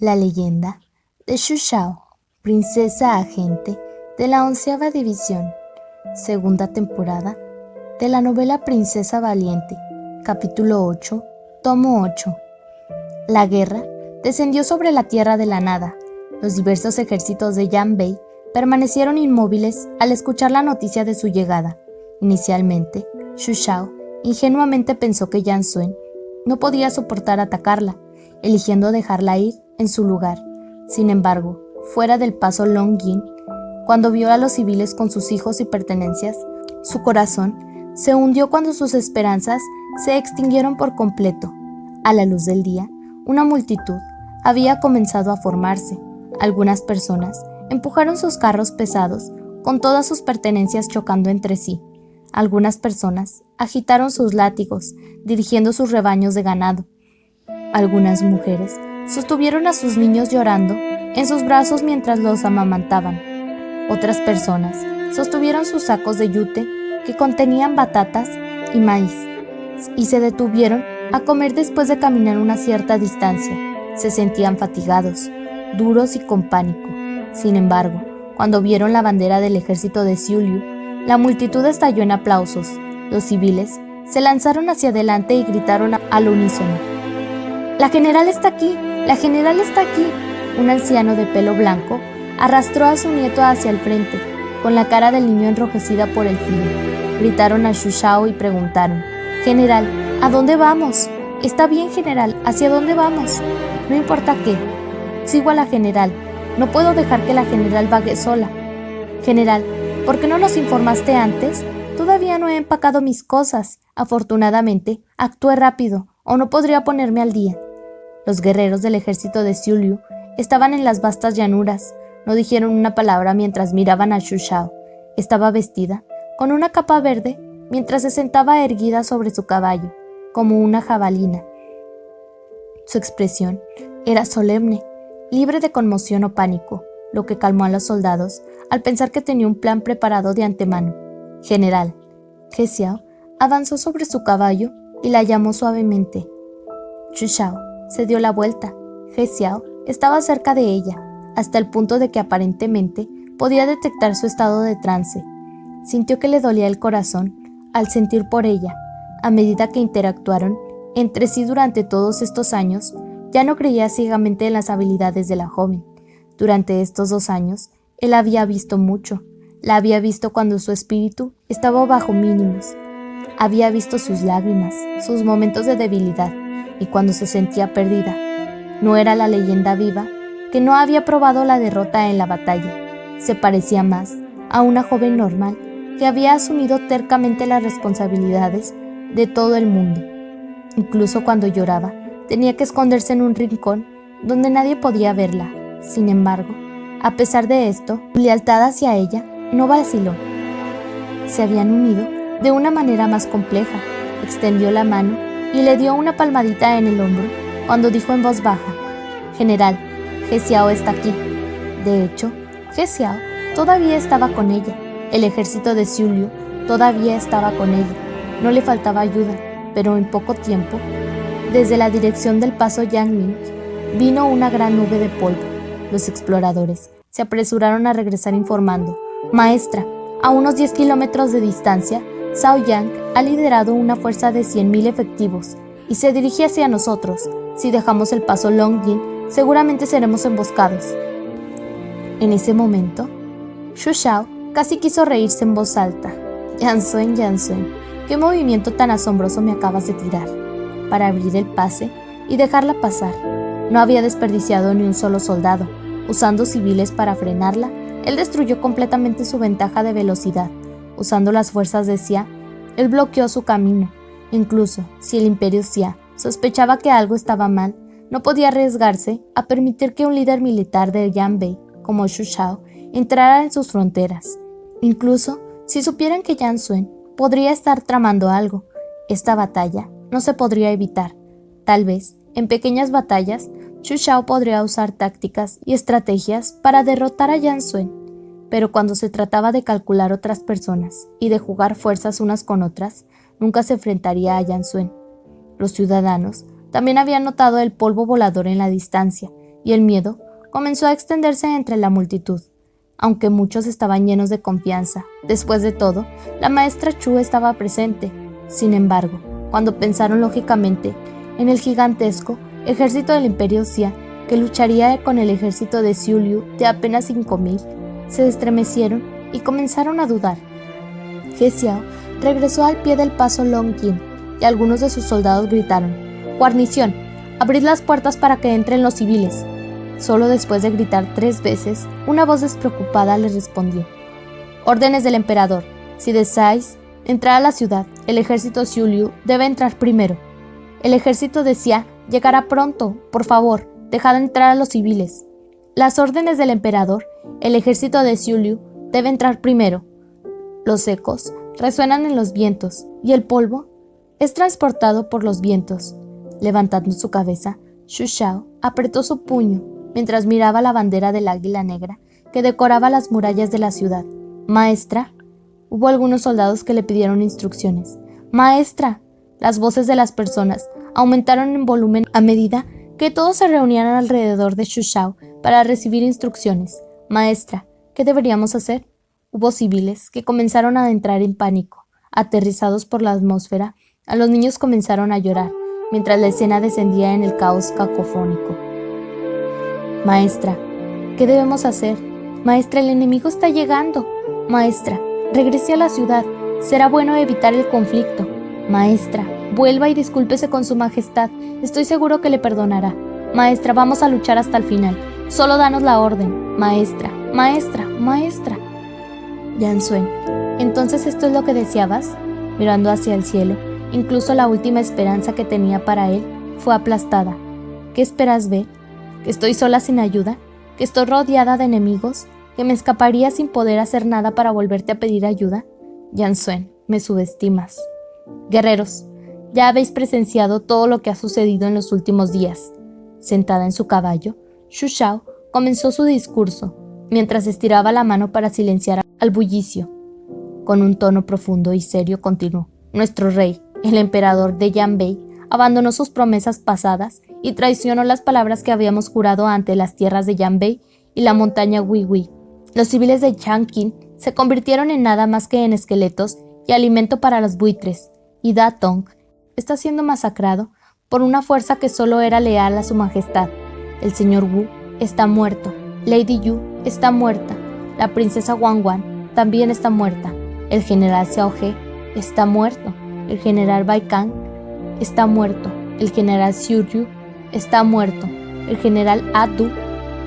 La leyenda de Xu Shao, princesa agente de la 11ª División, segunda temporada de la novela Princesa Valiente, capítulo 8, tomo 8. La guerra descendió sobre la tierra de la nada. Los diversos ejércitos de Yan Bei permanecieron inmóviles al escuchar la noticia de su llegada. Inicialmente, Xu Shao ingenuamente pensó que Yan Xuan no podía soportar atacarla, eligiendo dejarla ir en su lugar. Sin embargo, fuera del paso Longjing, cuando vio a los civiles con sus hijos y pertenencias, su corazón se hundió cuando sus esperanzas se extinguieron por completo. A la luz del día, una multitud había comenzado a formarse. Algunas personas empujaron sus carros pesados con todas sus pertenencias chocando entre sí. Algunas personas agitaron sus látigos, dirigiendo sus rebaños de ganado. Algunas mujeres sostuvieron a sus niños llorando en sus brazos mientras los amamantaban. Otras personas sostuvieron sus sacos de yute que contenían batatas y maíz y se detuvieron a comer después de caminar una cierta distancia. Se sentían fatigados, duros y con pánico. Sin embargo, cuando vieron la bandera del ejército de Xiuliu, la multitud estalló en aplausos. Los civiles se lanzaron hacia adelante y gritaron al unísono: «¡La general está aquí! ¡La general está aquí!». Un anciano de pelo blanco arrastró a su nieto hacia el frente, con la cara del niño enrojecida por el frío. Gritaron a Xu Shao y preguntaron: «General, ¿a dónde vamos?». «Está bien, general, ¿hacia dónde vamos?». «No importa qué. Sigo a la general. No puedo dejar que la general vague sola». «General, ¿por qué no nos informaste antes? Todavía no he empacado mis cosas. Afortunadamente, actué rápido, o no podría ponerme al día». Los guerreros del ejército de Xiuliu estaban en las vastas llanuras. No dijeron una palabra mientras miraban a Xu Shao. Estaba vestida con una capa verde mientras se sentaba erguida sobre su caballo, como una jabalina. Su expresión era solemne, libre de conmoción o pánico, lo que calmó a los soldados al pensar que tenía un plan preparado de antemano. «General». He Xiao avanzó sobre su caballo y la llamó suavemente. Xu Shao se dio la vuelta. He Xiao estaba cerca de ella, hasta el punto de que aparentemente podía detectar su estado de trance. Sintió que le dolía el corazón al sentir por ella. A medida que interactuaron entre sí durante todos estos años, ya no creía ciegamente en las habilidades de la joven. Durante estos 2 años, él había visto mucho. La había visto cuando su espíritu estaba bajo mínimos. Había visto sus lágrimas, sus momentos de debilidad y cuando se sentía perdida. No era la leyenda viva que no había probado la derrota en la batalla. Se parecía más a una joven normal que había asumido tercamente las responsabilidades de todo el mundo. Incluso cuando lloraba, tenía que esconderse en un rincón donde nadie podía verla. Sin embargo, a pesar de esto, su lealtad hacia ella no vaciló. Se habían unido de una manera más compleja. Extendió la mano y le dio una palmadita en el hombro cuando dijo en voz baja: «General, He Xiao está aquí». De hecho, He Xiao todavía estaba con ella. El ejército de Xiuliu todavía estaba con ella. No le faltaba ayuda, pero en poco tiempo, desde la dirección del paso Yangming, vino una gran nube de polvo. Los exploradores se apresuraron a regresar informando: «Maestra, a unos 10 kilómetros de distancia, Zhao Yang ha liderado una fuerza de 100,000 efectivos y se dirige hacia nosotros. Si dejamos el paso Longjing, seguramente seremos emboscados». En ese momento, Xu Shao casi quiso reírse en voz alta. Yan Xuan, ¿qué movimiento tan asombroso me acabas de tirar? Para abrir el pase y dejarla pasar. No había desperdiciado ni un solo soldado. Usando civiles para frenarla, él destruyó completamente su ventaja de velocidad. Usando las fuerzas de Xia, él bloqueó su camino. Incluso si el imperio Xia sospechaba que algo estaba mal, no podía arriesgarse a permitir que un líder militar de Yan Bei como Xu Shao entrara en sus fronteras. Incluso si supieran que Yan Xuan podría estar tramando algo, esta batalla no se podría evitar. Tal vez, en pequeñas batallas, Xu Shao podría usar tácticas y estrategias para derrotar a Yan Xuan, pero cuando se trataba de calcular otras personas y de jugar fuerzas unas con otras, nunca se enfrentaría a Yan Xuan. Los ciudadanos también habían notado el polvo volador en la distancia y el miedo comenzó a extenderse entre la multitud, aunque muchos estaban llenos de confianza. Después de todo, la maestra Chu estaba presente. Sin embargo, cuando pensaron lógicamente en el gigantesco ejército del Imperio Xia, que lucharía con el ejército de Xiu Liu de apenas 5,000, se estremecieron y comenzaron a dudar. He Xiao regresó al pie del paso Long Qin y algunos de sus soldados gritaron: «¡Guarnición! ¡Abrid las puertas para que entren los civiles!». Solo después de gritar 3 veces, una voz despreocupada le respondió: «Órdenes del emperador. Si deseáis entrar a la ciudad, el ejército Xiu Liu debe entrar primero. El ejército de Xia llegará pronto. Por favor, dejad entrar a los civiles». Las órdenes del emperador, el ejército de Xiu Liu debe entrar primero. Los ecos resuenan en los vientos y el polvo es transportado por los vientos. Levantando su cabeza, Xu Shao apretó su puño mientras miraba la bandera del águila negra que decoraba las murallas de la ciudad. «Maestra». Hubo algunos soldados que le pidieron instrucciones. «Maestra». Las voces de las personas aumentaron en volumen a medida que todos se reunían alrededor de Xu Shao para recibir instrucciones. «Maestra, ¿qué deberíamos hacer?». Hubo civiles que comenzaron a entrar en pánico. Aterrizados por la atmósfera, a los niños comenzaron a llorar, mientras la escena descendía en el caos cacofónico. «Maestra, ¿qué debemos hacer?». «Maestra, el enemigo está llegando». «Maestra, regrese a la ciudad. Será bueno evitar el conflicto». «Maestra, vuelva y discúlpese con su majestad. Estoy seguro que le perdonará». «Maestra, vamos a luchar hasta el final. Solo danos la orden». «Maestra, maestra, maestra». Yan Suen, ¿entonces esto es lo que deseabas? Mirando hacia el cielo, incluso la última esperanza que tenía para él fue aplastada. ¿Qué esperas ver? ¿Que estoy sola sin ayuda? ¿Que estoy rodeada de enemigos? ¿Que me escaparía sin poder hacer nada para volverte a pedir ayuda? Yan Suen, me subestimas. Guerreros, ya habéis presenciado todo lo que ha sucedido en los últimos días. Sentada en su caballo, Xu Shao comenzó su discurso, mientras estiraba la mano para silenciar al bullicio. Con un tono profundo y serio continuó: «Nuestro rey, el emperador de Yanbei, abandonó sus promesas pasadas y traicionó las palabras que habíamos jurado ante las tierras de Yanbei y la montaña Wiwi. Los civiles de Changqing se convirtieron en nada más que en esqueletos y alimento para los buitres, y Da Tong está siendo masacrado por una fuerza que solo era leal a su majestad. El señor Wu está muerto, Lady Yu está muerta, la princesa Wang Wan también está muerta, el general Xiao He está muerto, el general Bai Kang está muerto, el general Xiu Yu está muerto, el general A Du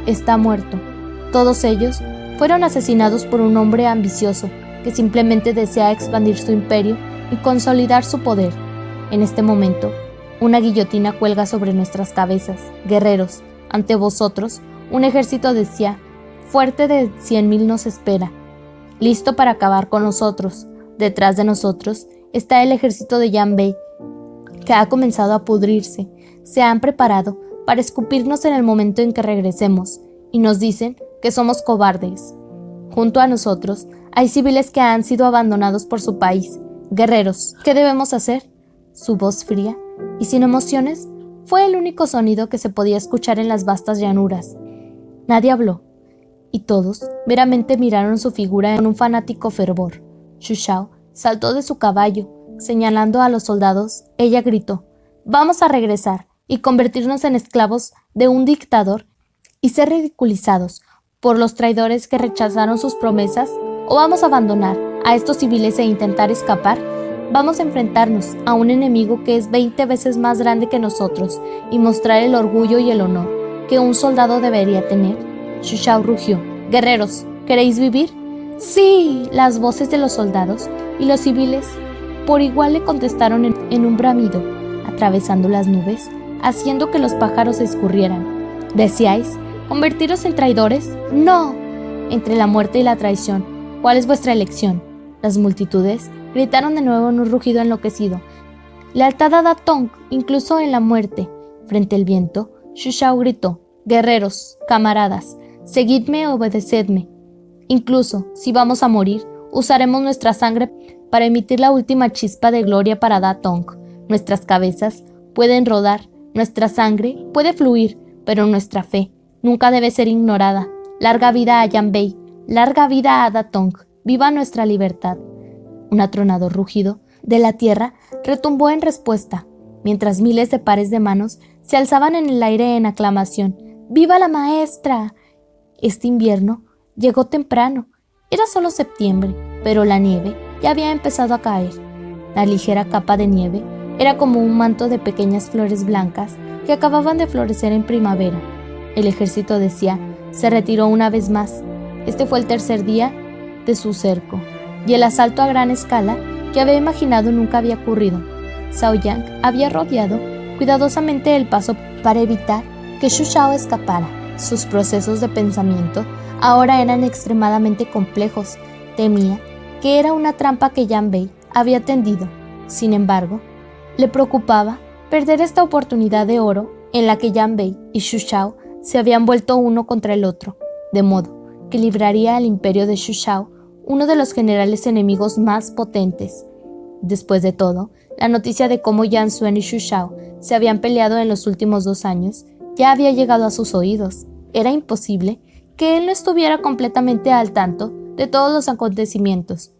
está muerto. Todos ellos fueron asesinados por un hombre ambicioso que simplemente desea expandir su imperio y consolidar su poder. En este momento, una guillotina cuelga sobre nuestras cabezas. Guerreros, ante vosotros, un ejército de Xia, fuerte de 100,000 nos espera, listo para acabar con nosotros. Detrás de nosotros está el ejército de Yanbei, que ha comenzado a pudrirse. Se han preparado para escupirnos en el momento en que regresemos, y nos dicen que somos cobardes. Junto a nosotros hay civiles que han sido abandonados por su país. Guerreros, ¿qué debemos hacer?». Su voz fría y sin emociones fue el único sonido que se podía escuchar en las vastas llanuras. Nadie habló, y todos meramente miraron su figura con un fanático fervor. Xu Shao saltó de su caballo, señalando a los soldados. Ella gritó: «Vamos a regresar y convertirnos en esclavos de un dictador y ser ridiculizados por los traidores que rechazaron sus promesas, o vamos a abandonar a estos civiles e intentar escapar. Vamos a enfrentarnos a un enemigo que es 20 veces más grande que nosotros y mostrar el orgullo y el honor que un soldado debería tener». Xu Shao rugió: «Guerreros, ¿queréis vivir?». «Sí», las voces de los soldados y los civiles por igual le contestaron en un bramido, atravesando las nubes, haciendo que los pájaros escurrieran. «¿Deseáis convertiros en traidores?». «No». «Entre la muerte y la traición, ¿cuál es vuestra elección?». Las multitudes gritaron de nuevo en un rugido enloquecido: «Lealtad a Da Tong, incluso en la muerte». Frente al viento, Xu Shao gritó: «Guerreros, camaradas, seguidme, obedecedme. Incluso si vamos a morir, usaremos nuestra sangre para emitir la última chispa de gloria para Da Tong. Nuestras cabezas pueden rodar, nuestra sangre puede fluir, pero nuestra fe nunca debe ser ignorada. Larga vida a Yanbei, larga vida a Datong, viva nuestra libertad. Un atronador rugido de la tierra retumbó en respuesta, mientras miles de pares de manos se alzaban en el aire en aclamación. ¡Viva la maestra! Este invierno llegó temprano. Era solo septiembre, pero la nieve ya había empezado a caer. La ligera capa de nieve era como un manto de pequeñas flores blancas que acababan de florecer en primavera. El ejército de Xia se retiró una vez más. Este fue el tercer día de su cerco, y el asalto a gran escala que había imaginado nunca había ocurrido. Zhao Yang había rodeado cuidadosamente el paso para evitar que Xu Shao escapara. Sus procesos de pensamiento ahora eran extremadamente complejos. Temía que era una trampa que Yanbei había tendido. Sin embargo, le preocupaba perder esta oportunidad de oro en la que Yanbei y Xu Shao se habían vuelto uno contra el otro, de modo que libraría al imperio de Xu Shao, uno de los generales enemigos más potentes. Después de todo, la noticia de cómo Yan Xuan y Xu Shao se habían peleado en los últimos 2 años ya había llegado a sus oídos. Era imposible que él no estuviera completamente al tanto de todos los acontecimientos.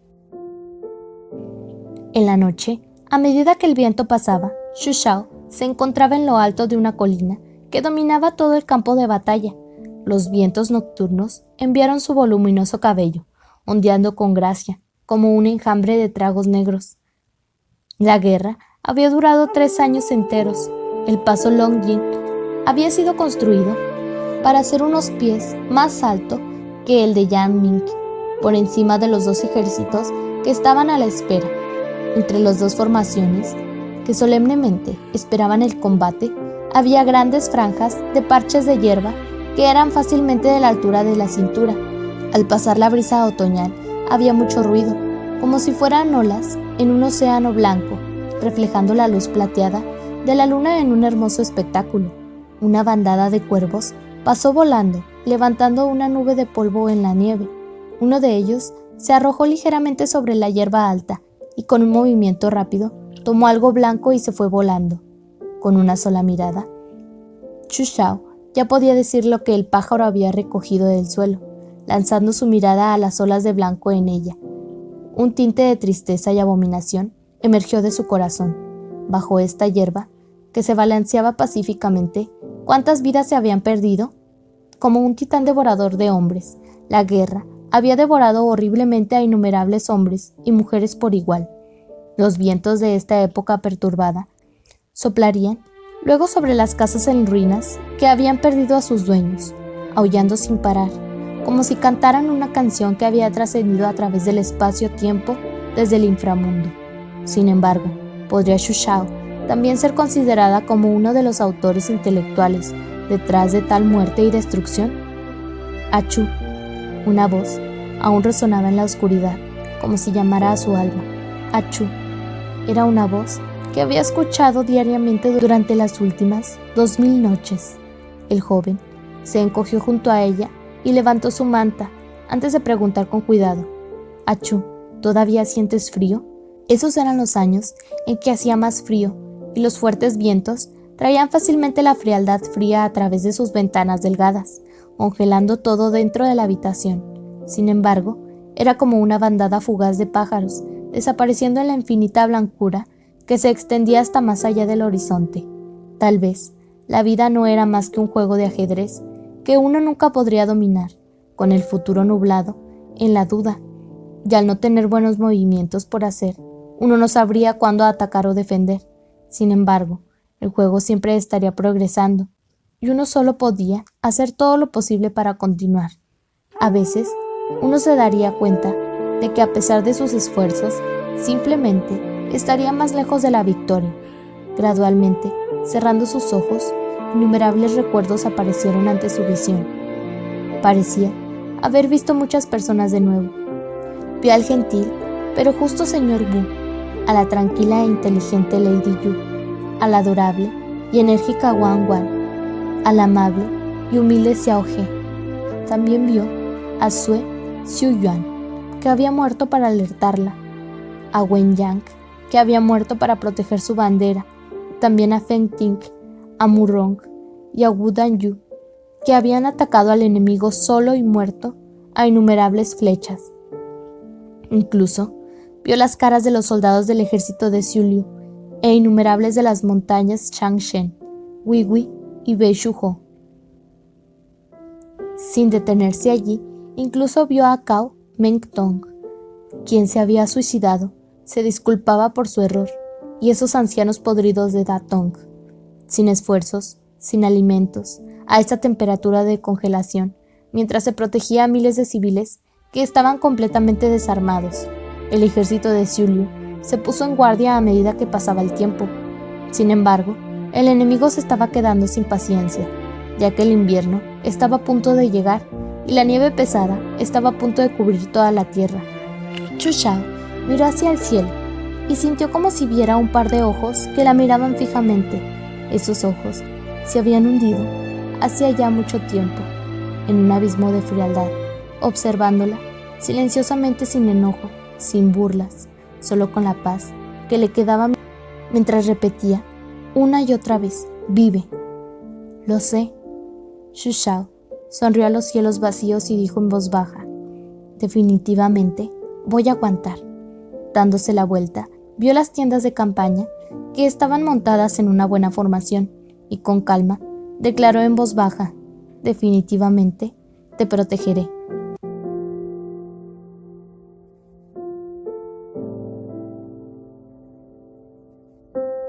En la noche, a medida que el viento pasaba, Xu Shao se encontraba en lo alto de una colina que dominaba todo el campo de batalla. Los vientos nocturnos enviaron su voluminoso cabello, ondeando con gracia, como un enjambre de tragos negros. La guerra había durado 3 años enteros. El paso Longjing había sido construido para ser unos pies más alto que el de Yan Ming, por encima de los 2 ejércitos que estaban a la espera. Entre las 2 formaciones, que solemnemente esperaban el combate, había grandes franjas de parches de hierba que eran fácilmente de la altura de la cintura. Al pasar la brisa otoñal, había mucho ruido, como si fueran olas en un océano blanco, reflejando la luz plateada de la luna en un hermoso espectáculo. Una bandada de cuervos pasó volando, levantando una nube de polvo en la nieve. Uno de ellos se arrojó ligeramente sobre la hierba alta y con un movimiento rápido tomó algo blanco y se fue volando. Con una sola mirada, Xu Shao ya podía decir lo que el pájaro había recogido del suelo, lanzando su mirada a las olas de blanco en ella. Un tinte de tristeza y abominación emergió de su corazón. Bajo esta hierba, que se balanceaba pacíficamente, ¿cuántas vidas se habían perdido? Como un titán devorador de hombres, la guerra había devorado horriblemente a innumerables hombres y mujeres por igual. Los vientos de esta época perturbada soplarían luego sobre las casas en ruinas que habían perdido a sus dueños, aullando sin parar, como si cantaran una canción que había trascendido a través del espacio-tiempo desde el inframundo. Sin embargo, ¿podría Xu Shao también ser considerada como uno de los autores intelectuales detrás de tal muerte y destrucción? Achu, una voz, aún resonaba en la oscuridad, como si llamara a su alma. Achu, era una voz que había escuchado diariamente durante las últimas 2000 noches. El joven se encogió junto a ella y levantó su manta antes de preguntar con cuidado: Achu, ¿todavía sientes frío? Esos eran los años en que hacía más frío y los fuertes vientos traían fácilmente la frialdad fría a través de sus ventanas delgadas, congelando todo dentro de la habitación. Sin embargo, era como una bandada fugaz de pájaros, desapareciendo en la infinita blancura que se extendía hasta más allá del horizonte. Tal vez la vida no era más que un juego de ajedrez que uno nunca podría dominar, con el futuro nublado en la duda, y al no tener buenos movimientos por hacer, uno no sabría cuándo atacar o defender. Sin embargo, el juego siempre estaría progresando, y uno solo podía hacer todo lo posible para continuar. A veces, uno se daría cuenta de que a pesar de sus esfuerzos, simplemente estaría más lejos de la victoria. Gradualmente, cerrando sus ojos, innumerables recuerdos aparecieron ante su visión. Parecía haber visto muchas personas de nuevo. Vio al gentil, pero justo señor Wu, a la tranquila e inteligente Lady Yu, a la adorable y enérgica Wang Wan, al amable y humilde Xiao He. También vio a Sue Xiuyuan, que había muerto para alertarla, a Wen Yang, que había muerto para proteger su bandera, también a Feng Ting, a Murong y a Wu Danyu, que habían atacado al enemigo solo y muerto a innumerables flechas. Incluso vio las caras de los soldados del ejército de Xiuliu e innumerables de las montañas Changshen, Wiwi y Beishuho. Sin detenerse allí, incluso vio a Cao Mengtong, quien se había suicidado, se disculpaba por su error, y esos ancianos podridos de Datong, sin esfuerzos, sin alimentos, a esta temperatura de congelación, mientras se protegía a miles de civiles que estaban completamente desarmados. El ejército de Xiuliu se puso en guardia a medida que pasaba el tiempo. Sin embargo, el enemigo se estaba quedando sin paciencia, ya que el invierno estaba a punto de llegar y la nieve pesada estaba a punto de cubrir toda la tierra. Chu Shao miró hacia el cielo y sintió como si viera un par de ojos que la miraban fijamente. Esos ojos se habían hundido hacía ya mucho tiempo en un abismo de frialdad, observándola silenciosamente, sin enojo, sin burlas, solo con la paz que le quedaba mientras repetía una y otra vez: vive. Lo sé. Xu Shao sonrió a los cielos vacíos y dijo en voz baja: definitivamente voy a aguantar. Dándose la vuelta, vio las tiendas de campaña que estaban montadas en una buena formación y con calma declaró en voz baja: definitivamente te protegeré.